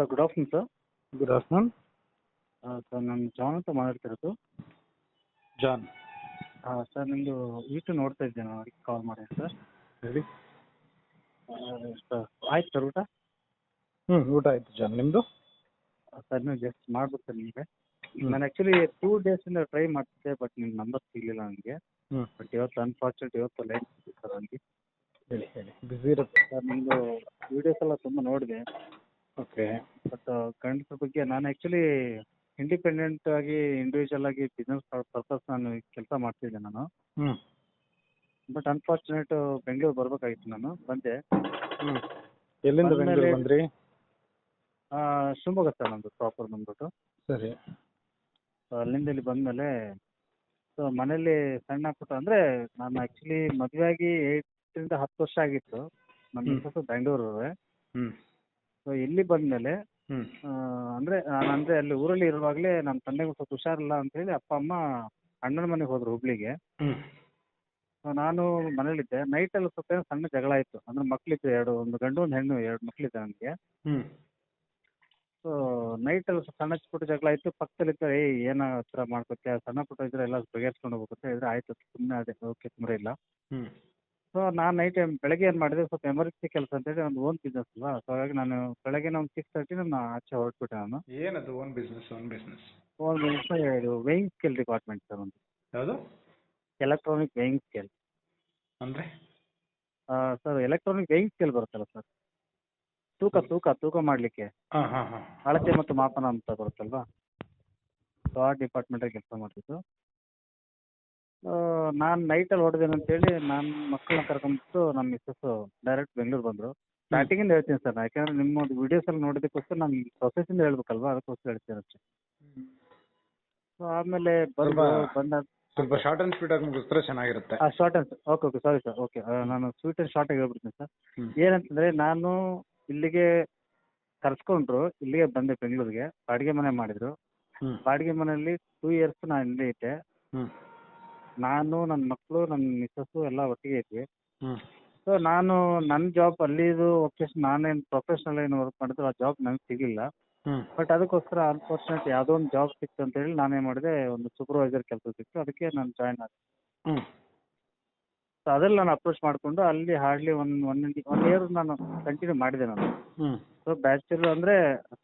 Sir good afternoon sir. Good afternoon. Sir ನಾನು John ಅಂತ ಮಾತಾಡ್ತಿರೋದು. ಜಾನ್. ಸರ್ ನಿಮ್ಮದು ಯೂಟ್ಯೂಬ್ ನೋಡ್ತಾ ಇದ್ದೆ, ನಾನು ಅದಕ್ಕೆ ಕಾಲ್ ಮಾಡಿದೆ ಸರ್. ಹೇಳಿ. ಸರ್ ಆಯ್ತು ಸರ್ ಊಟ? ಊಟ ಆಯಿತು ಜಾನ್, ನಿಮ್ಮದು? ಸರ್ ನೀವು ಜಸ್ಟ್ ಮಾಡ್ಬೇಕು ಸರ್ ನಿಮಗೆ. ನಾನು ಆ್ಯಕ್ಚುಲಿ 2 ಡೇಸಿಂದ ಟ್ರೈ ಮಾಡ್ತಿದ್ದೆ, ಬಟ್ ನಿಮ್ಮ ನಂಬರ್ ಸಿಗಲಿಲ್ಲ ನನಗೆ. ಬಟ್ ಇವತ್ತು ಅನ್ಫಾರ್ಚುನೇಟ್ ಇವತ್ತು ಲೈನ್ ಸಿಕ್ಕಿದೆ ಸರ್ ನನಗೆ. ಹೇಳಿ ಹೇಳಿ, ಬ್ಯುಸಿ ಇರುತ್ತೆ. ಸರ್ ನಿಮ್ಮದು ವೀಡಿಯೋಸ್ ಎಲ್ಲ ತುಂಬ ನೋಡಿದೆ. ಓಕೆ. ಬಟ್ ಗಂಡಸ್ರ ಬಗ್ಗೆ ನಾನು ಆ್ಯಕ್ಚುಲಿ ಇಂಡಿಪೆಂಡೆಂಟ್ ಆಗಿ ಇಂಡಿವಿಜುವಲ್ ಆಗಿ ಬಿಸ್ನೆಸ್ ಪರ್ಪಸ್ ನಾನು ಕೆಲಸ ಮಾಡ್ತಿದ್ದೆ ನಾನು. ಬಟ್ ಅನ್ಫಾರ್ಚುನೇಟ್ ಬೆಂಗಳೂರು ಬರಬೇಕಾಗಿತ್ತು, ನಾನು ಬಂದೆ. ಎಲ್ಲಿಂದ ಬೆಂಗಳೂರು ಬಂದ್ರಿ? ಶಿವಮೊಗ್ಗ ಸರ್ ನಮ್ಮದು ಪ್ರಾಪರ್ ಬಂದ್ಬಿಟ್ಟು. ಸರಿ. ಅಲ್ಲಿಂದ ಇಲ್ಲಿ ಬಂದಮೇಲೆ ಸೊ ಮನೇಲಿ ಸಣ್ಣ ಪುಟ್ಟ ಅಂದರೆ ನಾನು ಆ್ಯಕ್ಚುಲಿ ಮದುವೆ ಆಗಿ 8 ರಿಂದ 10 ವರ್ಷ ಆಗಿತ್ತು. ನಮ್ಮ ಮಿಸ್ಸಸ್ ಬೆಂಗಳೂರವ್ರೆ. ಸೊ ಇಲ್ಲಿ ಬಂದಮೇಲೆ ಅಂದರೆ ನಾನು ಅಲ್ಲಿ ಊರಲ್ಲಿ ಇರುವಾಗಲೇ ನಮ್ಮ ತಂದೆಗೆ ಸ್ವಲ್ಪ ಹುಷಾರಿಲ್ಲ ಅಂತೇಳಿ ಅಪ್ಪ ಅಮ್ಮ ಅಣ್ಣನ ಮನೆಗೆ ಹೋದರು ಹುಬ್ಳಿಗೆ. ನಾನು ಮನೇಲಿದ್ದೆ. ನೈಟಲ್ಲಿ ಸ್ವಲ್ಪ ಏನೋ ಸಣ್ಣ ಜಗಳ ಆಯಿತು. ಅಂದರೆ ಮಕ್ಕಳಿದ್ದು ಒಂದು ಗಂಡು ಒಂದು ಹೆಣ್ಣು 2 ಮಕ್ಕಳಿದ್ದೆ ನನಗೆ. ಸೊ ನೈಟಲ್ಲಿ ಸ್ವಲ್ಪ ಸಣ್ಣ ಪುಟ್ಟ ಜಗಳ ಆಯಿತು. ಪಕ್ಕದಲ್ಲಿದ್ದ ಏನೋ ಹತ್ರ ಮಾಡ್ಕೊತೀಯ, ಸಣ್ಣ ಪುಟ್ಟ ಇದ್ರೆ ಎಲ್ಲ ಬಗೆಹರಿಸ್ಕೊಂಡು ಹೋಗ್ಬೇಕು ಹೇಳಿದ್ರೆ ಆಯಿತು ಸುಮ್ಮನೆ ಅದೇ ಓಕೆ ತೊಂದರೆ ಇಲ್ಲ. ಸೊ ನಾನು ನೈಟ್ ಬೆಳಗ್ಗೆ ಏನು ಮಾಡಿದೆ, ಸ್ವಲ್ಪ ಎಮರ್ಜೆನ್ಸಿ ಕೆಲಸ ಅಂತೇಳಿ ಒಂದು ಓನ್ ಬಿಸ್ನೆಸ್ ಅಲ್ವಾ. ಸೊ ಹಾಗಾಗಿ ನಾನು ಬೆಳಗ್ಗೆ ಒಂದು 6:30 ನಾನು ಆಚೆ ಹೊರಟ್ಬಿಟ್ಟೆ ನಾನು. ಏನದು ಓನ್ ಬಿಸ್ನೆಸ್? ಓನ್ ಬಿಸ್ನೆಸ್ ಇದು ವೇಯಿಂಗ್ ಸ್ಕೇಲ್ ಡಿಪಾರ್ಟ್ಮೆಂಟ್ ಸರ್. ಒಂದು ಯಾವುದು? Electronic weighing scale. ಅಂದರೆ ಸರ್ ಎಲೆಕ್ಟ್ರಾನಿಕ್ ವೇಯಿಂಗ್ ಸ್ಕೇಲ್ ಬರುತ್ತಲ್ಲ ಸರ್, ತೂಕ ಮಾಡಲಿಕ್ಕೆ ಅಳತೆ ಮತ್ತು ಮಾಪನ ಅಂತ ಬರುತ್ತಲ್ವಾ. ಸೊ ಆ ಡಿಪಾರ್ಟ್ಮೆಂಟಾಗಿ ಕೆಲಸ ಮಾಡ್ತಿದ್ದು. ನಾನು ನೈಟಲ್ಲಿ ಹೊಡೆದೇನಂತೇಳಿ ನಾನು ಮಕ್ಕಳನ್ನ ಕರ್ಕೊಂಡ್ಬಿಟ್ಟು ನಮ್ಮ ಮಿಸ್ಸಸ್ಸು ಡೈರೆಕ್ಟ್ ಬೆಂಗಳೂರು ಬಂದರು. ಸ್ಟಾರ್ಟಿಂಗಿಂದ ಹೇಳ್ತೀನಿ ಸರ್ ನಾನು, ಯಾಕೆಂದರೆ ನಿಮ್ಮದು ವೀಡಿಯೋಸಲ್ಲಿ ನೋಡೋದಕ್ಕೋಸ್ಕರ ನಾನು ಪ್ರೊಸೆಸಿಂದ ಹೇಳ್ಬೇಕಲ್ವಾ, ಅದಕ್ಕೋಸ್ಕರ ಹೇಳ್ತೀನಿ ಅಷ್ಟೇ. ಸೊ ಆಮೇಲೆ ಬಂದ ಸ್ವಲ್ಪ ಶಾರ್ಟ್ ಆ್ಯಂಡ್ ಸ್ವೀಟ್ ಆಗಿ ಮುಗಿಸಿದ್ರೆ ಚೆನ್ನಾಗಿರುತ್ತೆ. Short and okay sorry sir. Okay ನಾನು ಸ್ವೀಟ್ ಆ್ಯಂಡ್ ಶಾರ್ಟಾಗಿ ಹೇಳ್ಬಿಡ್ತೀನಿ ಸರ್. ಏನಂತಂದರೆ ನಾನು ಇಲ್ಲಿಗೆ ಕರ್ಸ್ಕೊಂಡ್ರು, ಇಲ್ಲಿಗೆ ಬಂದೆ ಬೆಂಗಳೂರಿಗೆ. ಬಾಡಿಗೆ ಮನೆ ಮಾಡಿದರು. ಬಾಡಿಗೆ ಮನೆಯಲ್ಲಿ 2 ಇಯರ್ಸ್ ನಾನು ಇಲ್ಲೇ ಇದ್ದೆ. ನಾನು ನನ್ನ ಮಕ್ಕಳು ನನ್ನ ಮಿಸ್ಸಸ್ಸು ಎಲ್ಲ ಒಟ್ಟಿಗೆ ಇದ್ವಿ. ಸೊ ನಾನು ನನ್ನ ಜಾಬ್ ಅಲ್ಲಿದು ಒಕೇಶನ್ ನಾನೇನು ಪ್ರೊಫೆಷ್ನಲ್ ಏನು ವರ್ಕ್ ಮಾಡಿದ್ರು ಆ ಜಾಬ್ ನನಗೆ ಸಿಗಲಿಲ್ಲ. ಬಟ್ ಅದಕ್ಕೋಸ್ಕರ ಅನ್ಫಾರ್ಚುನೇಟ್ ಯಾವುದೋ ಒಂದು ಜಾಬ್ ಸಿಕ್ತು ಅಂತೇಳಿ ನಾನೇನು ಮಾಡಿದೆ, ಒಂದು ಸೂಪರ್ವೈಸರ್ ಕೆಲಸ ಸಿಕ್ತು, ಅದಕ್ಕೆ ನಾನು ಜಾಯ್ನ್ ಆದೆ. ಸೊ ಅದ್ರಲ್ಲಿ ನಾನು ಅಪ್ರೋಚ್ ಮಾಡಿಕೊಂಡು ಅಲ್ಲಿ ಹಾರ್ಡ್ಲಿ ಒನ್ ಇಯರ್ ನಾನು ಕಂಟಿನ್ಯೂ ಮಾಡಿದೆ ನಾನು. ಸೊ ಬ್ಯಾಚುಲರ್ ಅಂದರೆ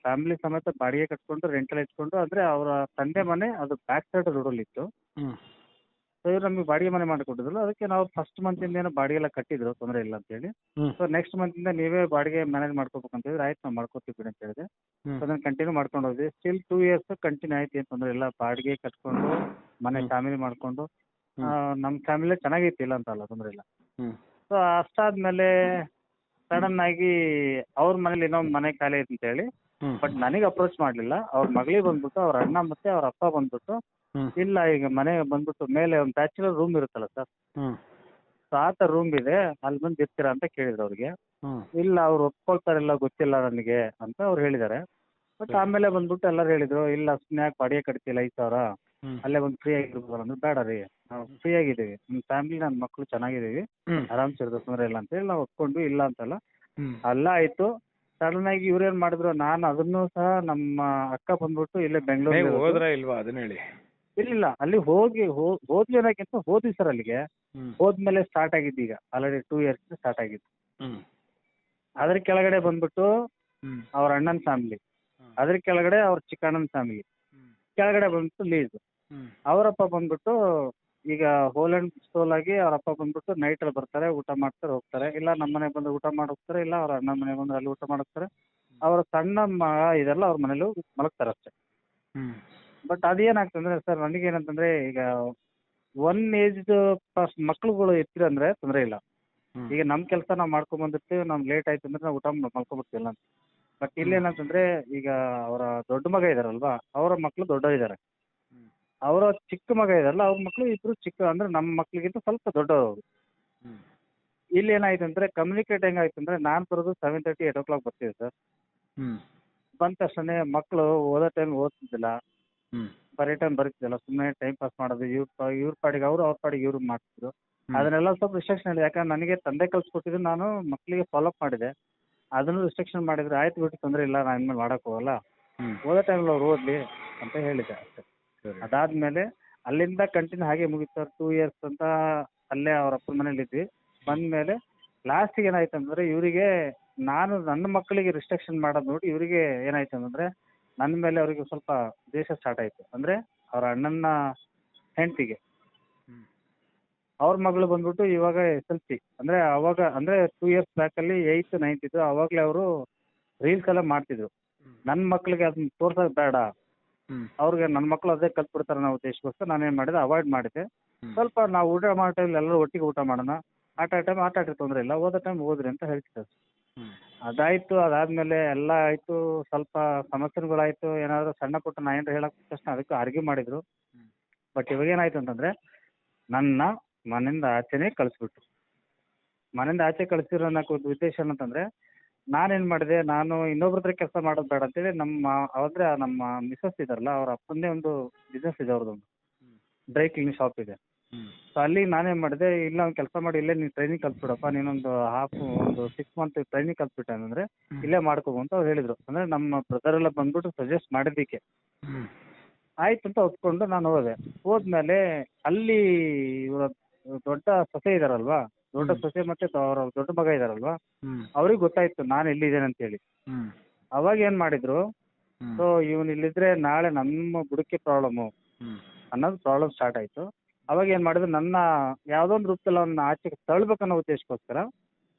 ಫ್ಯಾಮಿಲಿ ಸಮೇತ ಬಾಡಿಗೆ ಕಟ್ಕೊಂಡು ರೆಂಟಲ್ಲಿ ಇಟ್ಕೊಂಡು, ಅಂದರೆ ಅವರ ತಂದೆ ಮನೆ ಅದು ಬ್ಯಾಕ್ ಸೈಡ್ ರೋಡಲ್ಲಿತ್ತು. ಸೊ ಇವ್ರು ನಮಗೆ ಬಾಡಿಗೆ ಮನೆ ಮಾಡಿಕೊಟ್ಟಿದ್ರು. ಅದಕ್ಕೆ ನಾವು ಫಸ್ಟ್ ಮಂತಿಂದ ಏನೋ ಬಾಡಿಗೆ ಎಲ್ಲ ಕಟ್ಟಿದ್ರು, ತೊಂದರೆ ಇಲ್ಲ ಅಂತೇಳಿ. ಸೊ ನೆಕ್ಸ್ಟ್ ಮಂತಿಂದ ನೀವೇ ಬಾಡಿಗೆ ಮ್ಯಾನೇಜ್ ಮಾಡ್ಕೋಬೇಕು ಅಂತ ಹೇಳಿದ್ರೆ ಆಯ್ತು ನಾವು ಮಾಡ್ಕೋತೀವಿ ಬಿಡಿ ಅಂತ ಹೇಳಿದೆ. ಸೊ ಅದನ್ನು ಕಂಟಿನ್ಯೂ ಮಾಡ್ಕೊಂಡು ಹೋದ್ವಿ. ಸ್ಟಿಲ್ 2 ಇಯರ್ಸ್ ಕಂಟಿನ್ಯೂ ಆಯ್ತು, ಏನು ತೊಂದರೆ ಇಲ್ಲ. ಬಾಡಿಗೆ ಕಟ್ಕೊಂಡು ಮನೆ ಫ್ಯಾಮಿಲಿ ಮಾಡಿಕೊಂಡು ನಮ್ಮ ಫ್ಯಾಮಿಲಿ ಚೆನ್ನಾಗಿತ್ತು, ಇಲ್ಲ ಅಂತ ಅಲ್ಲ, ತೊಂದರೆ ಇಲ್ಲ. ಸೊ ಅಷ್ಟಾದ್ಮೇಲೆ ಸಡನ್ ಆಗಿ ಅವ್ರ ಮನೇಲಿ ಇನ್ನೊಂದು ಮನೆ ಖಾಲಿ ಐತೆ ಅಂತೇಳಿ, ಬಟ್ ನನಗೆ ಅಪ್ರೋಚ್ ಮಾಡಲಿಲ್ಲ. ಅವ್ರ ಮಗಳಿಗೆ ಬಂದ್ಬಿಟ್ಟು ಅವ್ರ ಅಣ್ಣ ಮತ್ತು ಅವ್ರ ಅಪ್ಪ ಬಂದ್ಬಿಟ್ಟು ಇಲ್ಲ ಈಗ ಮನೆ ಬಂದ್ಬಿಟ್ಟು ಮೇಲೆ ಒಂದು ಬ್ಯಾಚುಲರ್ ರೂಮ್ ಇರುತ್ತಲ್ಲ ಸರ್, ಸೊ ಆ ಥರ ರೂಮ್ ಇದೆ, ಅಲ್ಲಿ ಬಂದು ಇರ್ತೀರಾ ಅಂತ ಕೇಳಿದ್ರು ಅವ್ರಿಗೆ. ಇಲ್ಲ ಅವ್ರು ಒಪ್ಕೊಳ್ತಾರಿಲ್ಲ ಗೊತ್ತಿಲ್ಲ ನನಗೆ ಅಂತ ಅವ್ರು ಹೇಳಿದ್ದಾರೆ. ಬಟ್ ಆಮೇಲೆ ಬಂದ್ಬಿಟ್ಟು ಎಲ್ಲರೂ ಹೇಳಿದ್ರು ಇಲ್ಲ ಸುಮ್ಮನೆ ಯಾಕೆ ಬಾಡಿಗೆ ಕಟ್ತಿಲ್ಲ 5,000, ಅಲ್ಲೇ ಒಂದು ಫ್ರೀ ಆಗಿರ್ಬೋದು ಅಂದ್ರೆ ಬೇಡ ರೀ, ನಾವು ಫ್ರೀ ಆಗಿದ್ದೀವಿ, ನಿಮ್ಮ ಫ್ಯಾಮಿಲಿ ನನ್ನ ಮಕ್ಕಳು ಚೆನ್ನಾಗಿದ್ದೀವಿ, ಆರಾಮ್ಸೆ ಇರೋದು, ತೊಂದರೆ ಇಲ್ಲ ಅಂತೇಳಿ ನಾವು ಒಪ್ಕೊಂಡು ಇಲ್ಲ ಅಂತಲ್ಲ ಅಲ್ಲ ಆಯಿತು. ಸಡನ್ ಆಗಿ ಇವ್ರೇನು ಮಾಡಿದ್ರು, ನಾನು ಅದನ್ನು ಸಹ ನಮ್ಮ ಅಕ್ಕ ಬಂದ್ಬಿಟ್ಟು ಇಲ್ಲೇ ಬೆಂಗಳೂರು ಹೋದ್ರಾ ಇಲ್ವಾ ಅದನ್ನ ಹೇಳಿ. ಇಲ್ಲ ಅಲ್ಲಿ ಹೋದ್ವಿ ಅನ್ನೋಕ್ಕಿಂತ ಹೋದ್ವಿ ಸರ್. ಅಲ್ಲಿಗೆ ಹೋದ್ಮೇಲೆ ಸ್ಟಾರ್ಟ್ ಆಗಿದ್ದು ಈಗ ಆಲ್ರೆಡಿ 2 ಇಯರ್ಸ್ ಸ್ಟಾರ್ಟ್ ಆಗಿದ್ದು. ಅದ್ರ ಕೆಳಗಡೆ ಬಂದ್ಬಿಟ್ಟು ಅವ್ರ ಅಣ್ಣನ ಫ್ಯಾಮಿಲಿ, ಅದ್ರ ಕೆಳಗಡೆ ಅವ್ರ ಚಿಕ್ಕಣ್ಣನ ಫ್ಯಾಮಿಲಿ, ಕೆಳಗಡೆ ಬಂದ್ಬಿಟ್ಟು ಲೀಸ್. ಅವರಪ್ಪ ಬಂದ್ಬಿಟ್ಟು ಈಗ ಹೋಲ್ ಆ್ಯಂಡ್ ಸೋಲ್ ಆಗಿ ಅವರಪ್ಪ ಬಂದ್ಬಿಟ್ಟು ನೈಟಲ್ಲಿ ಬರ್ತಾರೆ, ಊಟ ಮಾಡ್ತಾರೆ ಹೋಗ್ತಾರೆ. ಇಲ್ಲ ನಮ್ಮ ಮನೆಗೆ ಬಂದು ಊಟ ಮಾಡಿ ಹೋಗ್ತಾರೆ, ಇಲ್ಲ ಅವ್ರ ಅಣ್ಣನ ಮನೆಗೆ ಬಂದು ಅಲ್ಲಿ ಊಟ ಮಾಡೋಗ್ತಾರೆ. ಅವರ ಸಣ್ಣ ಮಗ ಇದೆಲ್ಲ ಅವ್ರ ಮನೇಲಿ ಮಲಗ್ತಾರೆ ಅಷ್ಟೇ. ಬಟ್ ಅದೇನಾಗ್ತದೆ ಅಂದರೆ ಸರ್ ನನಗೇನಂತಂದರೆ ಈಗ ಒನ್ ಏಜ್ದು ಮಕ್ಳುಗಳು ಇರ್ತೀರಂದರೆ ತೊಂದರೆ ಇಲ್ಲ. ಈಗ ನಮ್ಮ ಕೆಲಸ ನಾವು ಮಾಡ್ಕೊಂಬಂದಿರ್ತೀವಿ, ನಮ್ಗೆ ಲೇಟ್ ಆಯ್ತು ಅಂದರೆ ನಾವು ಊಟ ಮಲ್ಕೊಬಿಡ್ತೀವಲ್ಲ ಅಂತ. ಬಟ್ ಇಲ್ಲೇನಂತಂದರೆ ಈಗ ಅವರ ದೊಡ್ಡ ಮಗ ಇದ್ದಾರಲ್ವಾ, ಅವರ ಮಕ್ಕಳು ದೊಡ್ಡವರಿದ್ದಾರೆ, ಅವರ ಚಿಕ್ಕ ಮಗ ಇದಾರಲ್ಲ ಅವ್ರ ಮಕ್ಕಳು ಇಬ್ಬರು ಚಿಕ್ಕ, ಅಂದರೆ ನಮ್ಮ ಮಕ್ಳಿಗಿಂತ ಸ್ವಲ್ಪ ದೊಡ್ಡವರು. ಇಲ್ಲಿ ಏನಾಯ್ತು ಅಂದರೆ ಕಮ್ಯುನಿಕೇಟ್ ಹೆಂಗಾಯ್ತು ಅಂದರೆ ನಾನು ಬರೋದು 7:30 8 o'clock ಬರ್ತೀವಿ ಸರ್. ಬಂದ ತಕ್ಷಣ ಮಕ್ಕಳು ಓದೋ ಟೈಮ್ ಓದ್ತಿದ್ದಿಲ್ಲ, ಬರೀ ಟೈಮ್ ಬರೀತಿದ್ದಿಲ್ಲ, ಸುಮ್ಮನೆ ಟೈಮ್ ಪಾಸ್ ಮಾಡೋದು, ಇವ್ರ ಪಾಡಿಗೆ ಅವರು ಅವ್ರ ಪಾಡಿಗೆ ಇವ್ರು ಮಾಡ್ತಿದ್ರು. ಅದನ್ನೆಲ್ಲ ಸ್ವಲ್ಪ ರಿಸ್ಟ್ರಿಕ್ಷನ್ ಇದೆ. ಯಾಕಂದ್ರೆ ನನಗೆ ತಂದೆ ಕಲಿಸ್ಕೊಟ್ಟಿದ್ದು ನಾನು ಮಕ್ಕಳಿಗೆ ಫಾಲೋ ಅಪ್ ಮಾಡಿದೆ. ಅದನ್ನು ರಿಸ್ಟ್ರಿಕ್ಷನ್ ಮಾಡಿದ್ರೆ ಆಯ್ತು ಬಿಟ್ಟು ತೊಂದರೆ ಇಲ್ಲ, ನಾನು ಇನ್ಮೇಲೆ ಮಾಡಕ್ಕೆ ಹೋಗಲ್ಲ, ಹ್ಮ್ ಓದೋ ಟೈಮಲ್ಲಿ ಅವ್ರು ಓದಲಿ ಅಂತ ಹೇಳಿದ್ದೆ ಅಷ್ಟೇ. ಸರಿ ಅದಾದಮೇಲೆ ಅಲ್ಲಿಂದ ಕಂಟಿನ್ಯೂ ಹಾಗೆ ಮುಗೀತು ಸರ್. 2 ಇಯರ್ಸ್ ಅಂತ ಅಲ್ಲೇ ಅವ್ರ ಅಪ್ಪನ ಮನೇಲಿ ಇದ್ವಿ. ಬಂದಮೇಲೆ ಲಾಸ್ಟಿಗೆ ಏನಾಯ್ತು ಅಂದರೆ ಇವರಿಗೆ ನಾನು ನನ್ನ ಮಕ್ಕಳಿಗೆ ರಿಸ್ಟ್ರಿಕ್ಷನ್ ಮಾಡೋದು ನೋಡಿ ಇವರಿಗೆ ಏನಾಯ್ತು ಅಂತಂದರೆ ನನ್ನ ಮೇಲೆ ಅವರಿಗೆ ಸ್ವಲ್ಪ ದ್ವೇಷ ಸ್ಟಾರ್ಟ್ ಆಯಿತು. ಅಂದರೆ ಅವ್ರ ಅಣ್ಣನ ಹೆಂಡತಿಗೆ. ಹ್ಮ್ ಅವ್ರ ಮಗಳು ಬಂದ್ಬಿಟ್ಟು ಇವಾಗ SLC ಅಂದರೆ ಅವಾಗ ಅಂದರೆ 2 ಇಯರ್ಸ್ ಬ್ಯಾಕಲ್ಲಿ 8th 9th ಇದ್ದು ಅವಾಗಲೇ ಅವರು ರೀಲ್ಸ್ ಎಲ್ಲ ಮಾಡ್ತಿದ್ರು. ನನ್ನ ಮಕ್ಕಳಿಗೆ ಅದನ್ನ ತೋರ್ಸೋದು ಬೇಡ, ಹ್ಮ್ ಅವ್ರಿಗೆ ನನ್ನ ಮಕ್ಕಳು ಅದೇ ಕಲ್ತ್ಬಿಡ್ತಾರೆ ಅನ್ನೋ ಉದ್ದೇಶಕ್ಕೋಸ್ಕರ ನಾನೇನು ಮಾಡಿದೆ, ಅವಾಯ್ಡ್ ಮಾಡಿದೆ. ಸ್ವಲ್ಪ ನಾವು ಊಟ ಮಾಡೋ ಟೈಮಲ್ಲಿ ಎಲ್ಲರೂ ಒಟ್ಟಿಗೆ ಊಟ ಮಾಡೋಣ, ಆಟ ಟೈಮ್ ಆಟ ಆಡ್ರಿ, ತೊಂದರೆ ಇಲ್ಲ, ಓದೋ ಟೈಮ್ ಓದ್ರಿ ಅಂತ ಹೇಳ್ತಿದ್ದೆ. ಹ್ಮ್ ಅದಾಯಿತು. ಅದಾದಮೇಲೆ ಎಲ್ಲ ಆಯಿತು, ಸ್ವಲ್ಪ ಸಮಸ್ಯೆಗಳಾಯಿತು. ಏನಾದರೂ ಸಣ್ಣ ಪುಟ್ಟ ನಾ ಏನಾರು ಹೇಳಕ್ಕೆ ತಕ್ಷಣ ಅದಕ್ಕೆ ಆರ್ಗ್ಯೂ ಮಾಡಿದರು. ಬಟ್ ಇವಾಗ ಏನಾಯ್ತು ಅಂತಂದರೆ ನನ್ನ ಮನೆಯಿಂದ ಆಚೆನೇ ಕಳಿಸ್ಬಿಟ್ರು. ಮನೆಯಿಂದ ಆಚೆ ಕಳಿಸಿರೋ ಅನ್ನೋಕೆ ಒಂದು ಉದ್ದೇಶ ಏನಂತಂದರೆ ನಾನೇನು ಮಾಡಿದೆ, ನಾನು ಇನ್ನೊಬ್ರ ಹತ್ರ ಕೆಲಸ ಮಾಡೋದು ಬೇಡ ಅಂತೇಳಿ ನಮ್ಮ ಮಿಸಸ್ ಇದ್ದಾರಲ್ಲ ಅವ್ರ ಅಪ್ಪಂದೇ ಒಂದು ಬಿಸ್ನೆಸ್ ಇದೆ, ಅವ್ರದ್ದೊಂದು ಡ್ರೈ ಕ್ಲೀನಿಂಗ್ ಶಾಪ್ ಇದೆ. ಹ್ಮ್ ಸೊ ಅಲ್ಲಿ ನಾನೇನು ಮಾಡಿದೆ, ಇಲ್ಲ ಒಂದು ಕೆಲಸ ಮಾಡಿ ಇಲ್ಲೇ ನೀನು ಟ್ರೈನಿಂಗ್ ಕಲ್ತ್ಬಿಡಪ್ಪ, ನೀನೊಂದು ಒಂದು 6 ಮಂತ್ ಟ್ರೈನಿಂಗ್ ಕಲ್ತ್ಬಿಟ್ಟೆ ಅಂತಂದರೆ ಇಲ್ಲೇ ಮಾಡ್ಕೋಬೋದು ಅಂತ ಅವ್ರು ಹೇಳಿದರು. ಅಂದರೆ ನಮ್ಮ ಬ್ರದರ್ ಎಲ್ಲ ಬಂದ್ಬಿಟ್ಟು ಸಜೆಸ್ಟ್ ಮಾಡಿದ್ದಕ್ಕೆ ಹ್ಮ್ ಆಯ್ತು ಅಂತ ಒಪ್ಕೊಂಡು ನಾನು ಹೋದೆ. ಹೋದ್ಮೇಲೆ ಅಲ್ಲಿ ಇವರ ದೊಡ್ಡ ಸೊಸೆ ಇದ್ದಾರಲ್ವಾ, ದೊಡ್ಡ ಸೊಸೆ ಮತ್ತು ಅವರ ದೊಡ್ಡ ಮಗ ಇದ್ದಾರಲ್ವಾ, ಹ್ಮ್ ಅವ್ರಿಗೆ ಗೊತ್ತಾಯ್ತು ನಾನು ಎಲ್ಲಿದ್ದೇನೆ ಅಂತೇಳಿ. ಹ್ಮ್ ಅವಾಗ ಏನು ಮಾಡಿದರು, ಹ್ಮ್ ಸೊ ಇವನು ಇಲ್ಲಿದ್ರೆ ನಾಳೆ ನಮ್ಮ ಬುಡಕ್ಕೆ ಪ್ರಾಬ್ಲಮ್ಮು ಹ್ಮ್ ಅನ್ನೋದು ಪ್ರಾಬ್ಲಮ್ ಸ್ಟಾರ್ಟ್ ಆಯಿತು. ಅವಾಗ ಏನು ಮಾಡಿದ್ರು, ನನ್ನ ಯಾವುದೋ ಒಂದು ರೂಪದಲ್ಲಿ ಅವನ್ನ ಆಚೆಗೆ ತಳ್ಬೇಕನ್ನೋ ಉದ್ದೇಶಕ್ಕೋಸ್ಕರ